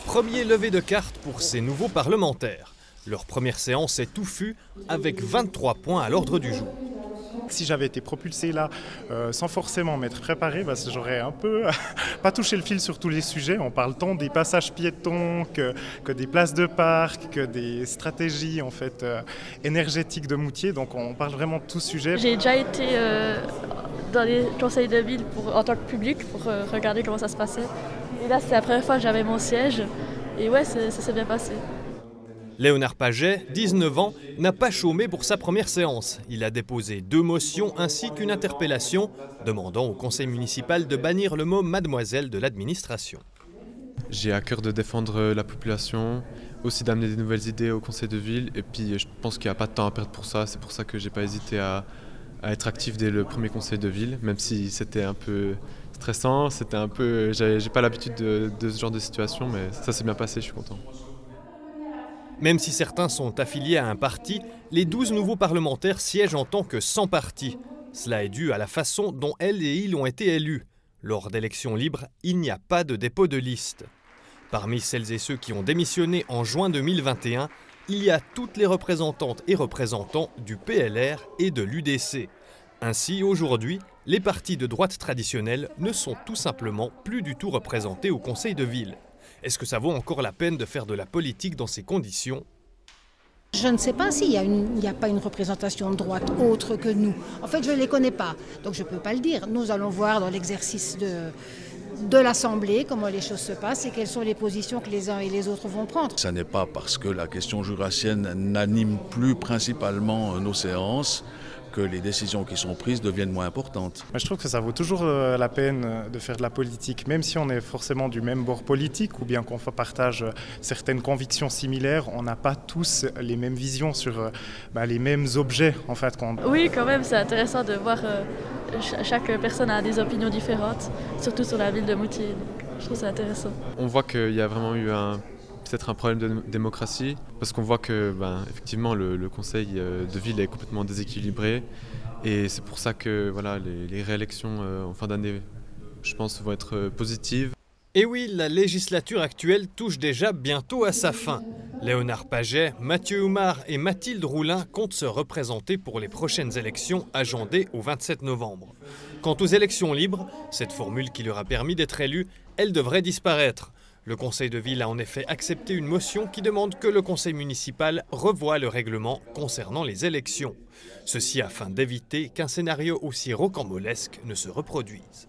Premier lever de cartes pour ces nouveaux parlementaires. Leur première séance est touffue avec 23 points à l'ordre du jour. Si j'avais été propulsé là sans forcément m'être préparé, j'aurais un peu pas touché le fil sur tous les sujets. On parle tant des passages piétons que des places de parc, que des stratégies en fait, énergétiques de Moutier. Donc on parle vraiment de tout sujet. J'ai déjà été dans les conseils de ville en tant que public pour regarder comment ça se passait. Et là, c'est la première fois que j'avais mon siège. Et ouais, ça s'est bien passé. Léonard Paget, 19 ans, n'a pas chômé pour sa première séance. Il a déposé 2 motions ainsi qu'une interpellation demandant au conseil municipal de bannir le mot mademoiselle de l'administration. J'ai à cœur de défendre la population, aussi d'amener des nouvelles idées au conseil de ville. Et puis je pense qu'il n'y a pas de temps à perdre pour ça. C'est pour ça que j'ai pas hésité à être actif dès le premier conseil de ville, même si c'était un peu stressant, j'ai pas l'habitude de ce genre de situation, mais ça s'est bien passé, je suis content. Même si certains sont affiliés à un parti, les 12 nouveaux parlementaires siègent en tant que sans parti. Cela est dû à la façon dont elles et ils ont été élus. Lors d'élections libres, il n'y a pas de dépôt de liste. Parmi celles et ceux qui ont démissionné en juin 2021, il y a toutes les représentantes et représentants du PLR et de l'UDC. Ainsi, aujourd'hui, les partis de droite traditionnels ne sont tout simplement plus du tout représentés au conseil de ville. Est-ce que ça vaut encore la peine de faire de la politique dans ces conditions ? Je ne sais pas s'il n'y a pas une représentation de droite autre que nous. En fait, je ne les connais pas, donc je ne peux pas le dire. Nous allons voir dans l'exercice de l'Assemblée comment les choses se passent et quelles sont les positions que les uns et les autres vont prendre. Ça n'est pas parce que la question jurassienne n'anime plus principalement nos séances que les décisions qui sont prises deviennent moins importantes. Je trouve que ça vaut toujours la peine de faire de la politique, même si on est forcément du même bord politique ou bien qu'on partage certaines convictions similaires, on n'a pas tous les mêmes visions sur les mêmes objets en fait. Oui, quand même, c'est intéressant de voir chaque personne a des opinions différentes, surtout sur la ville de Moutier. Donc, je trouve ça intéressant. On voit qu'il y a vraiment eu peut-être un problème de démocratie, parce qu'on voit que effectivement le conseil de ville est complètement déséquilibré et c'est pour ça que voilà, les réélections en fin d'année, je pense, vont être positives. Et oui, la législature actuelle touche déjà bientôt à sa fin. Léonard Paget, Mathieu Oumar et Mathilde Roulin comptent se représenter pour les prochaines élections agendées au 27 novembre. Quant aux élections libres, cette formule qui leur a permis d'être élu, elle devrait disparaître. Le conseil de ville a en effet accepté une motion qui demande que le conseil municipal revoie le règlement concernant les élections. Ceci afin d'éviter qu'un scénario aussi rocambolesque ne se reproduise.